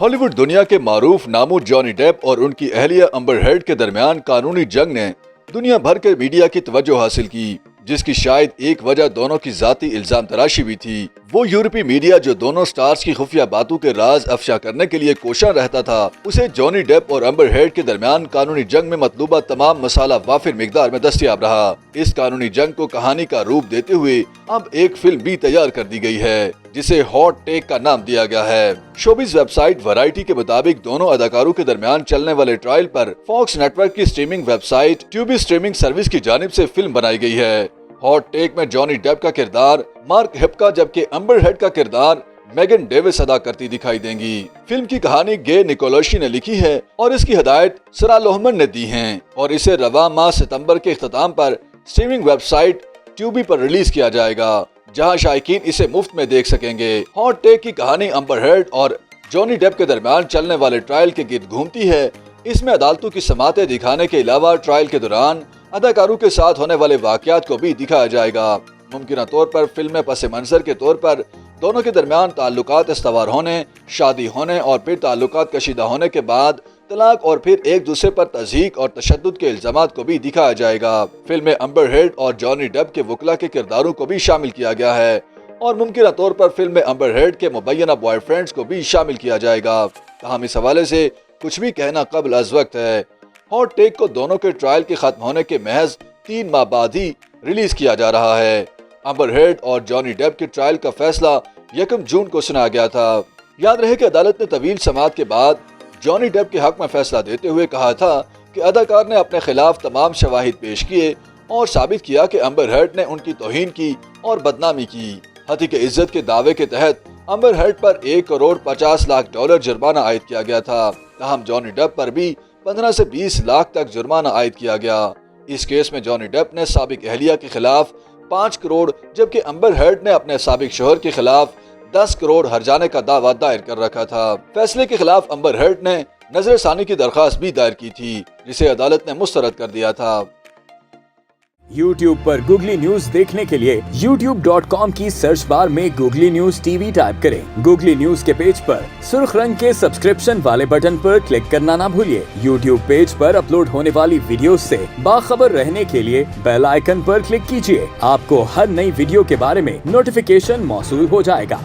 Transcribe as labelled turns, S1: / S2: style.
S1: Hollywood दुनिया के मारूफ नामू Johnny Depp और उनकी अहलिया अम्बर हर्ड के दरमियान कानूनी जंग ने दुनिया भर के मीडिया की तवज्जो हासिल की, जिसकी शायद एक वजह दोनों की जाती इल्जाम तराशी भी थी। वो यूरोपीय मीडिया जो दोनों स्टार्स की खुफिया बातों के राज अफशा करने के लिए कोशा रहता था, उसे जॉनी डेप और अम्बर हर्ड के दरमियान कानूनी जंग में मतलूबा तमाम मसाला वाफिर मिकदार में दस्तयाब रहा। इस कानूनी जंग को कहानी का रूप देते हुए अब एक फिल्म भी तैयार कर दी गई है, जिसे हॉट टेक का नाम दिया गया है। शोबिज वेबसाइट वैरायटी के मुताबिक दोनों अदाकारों के दरमियान चलने वाले ट्रायल पर फॉक्स नेटवर्क की स्ट्रीमिंग वेबसाइट ट्यूबी स्ट्रीमिंग सर्विस की जानिब से फिल्म बनाई गई है। हॉट टेक में जॉनी डेप का किरदार मार्क हिप्का जबकि अम्बर हर्ड का किरदार मेगन डेविस अदा करती दिखाई देंगी। फिल्म की कहानी गे निकोलशी ने लिखी है और इसकी हिदायत सरा लोहमन ने दी है और इसे रवा माह सितंबर के इख्तिताम पर स्ट्रीमिंग वेबसाइट ट्यूबी पर रिलीज किया जाएगा, जहां शायकीन इसे मुफ्त में देख सकेंगे। हॉट टेक की कहानी अम्बर हर्ड और जॉनी डेप के दरमियान चलने वाले ट्रायल के गिर्द घूमती है। इसमें अदालतों की समातें दिखाने के अलावा ट्रायल के दौरान अदाकारों के साथ होने वाले वाकयात को भी दिखाया जाएगा। मुमकिन तौर पर फिल्म में पस मंजर के तौर पर दोनों के दरमियान ताल्लुकात इस्तवार होने, शादी होने और फिर ताल्लुकात कशीदा होने के बाद तलाक और फिर एक दूसरे पर तज़हीक और तशद्दुद के इल्जामात को भी दिखाया जाएगा। फिल्म में अम्बर हर्ड और जॉनी डेप के वकला के किरदारों को भी शामिल किया गया है और मुमकिन तौर पर फिल्म में अम्बर हर्ड के मुबैना बॉयफ्रेंड्स को भी शामिल किया जाएगा। ताहम इस हवाले से कुछ भी कहना कबल अज वक्त है। हॉट टेक को दोनों के ट्रायल के खत्म होने के महज 3 माह बाद ही रिलीज किया जा रहा है। अम्बर हर्ड और जॉनी डेप के ट्रायल का फैसला 1 जून को सुनाया गया था। याद रहे कि अदालत ने तवील समाअत के बाद जॉनी डेप के हक में फैसला देते हुए कहा था कि अदाकार ने अपने खिलाफ तमाम शवाहिद पेश किए और साबित किया कि अम्बर हर्ड ने उनकी तौहीन की और बदनामी की। हत्या की इज्जत के दावे के तहत अम्बर हर्ड पर $1 करोड़ 50 लाख जुर्माना आयद किया गया था। ताहम जॉनी डेप पर भी 15 से 20 लाख तक जुर्माना आयद किया गया। इस केस में जॉनी डेप ने साबिक अहलिया के खिलाफ 5 करोड़ जबकि अम्बर हर्ड ने अपने साबिक शोहर के खिलाफ 10 करोड़ हर्जाने का दावा दायर कर रखा था। फैसले के खिलाफ अम्बर हर्ड ने नजरसानी की दरखास्त भी दायर की थी, जिसे अदालत ने मुस्तरद कर दिया था।
S2: YouTube पर गूगली न्यूज देखने के लिए youtube.com की सर्च बार में गूगली न्यूज टीवी टाइप करें। गूगली न्यूज के पेज पर सुर्ख रंग के सब्सक्रिप्शन वाले बटन पर क्लिक करना ना भूलिए। YouTube पेज पर अपलोड होने वाली वीडियोस से बाखबर रहने के लिए बेल आइकन पर क्लिक कीजिए। आपको हर नई वीडियो के बारे में नोटिफिकेशन मौसूल हो जाएगा।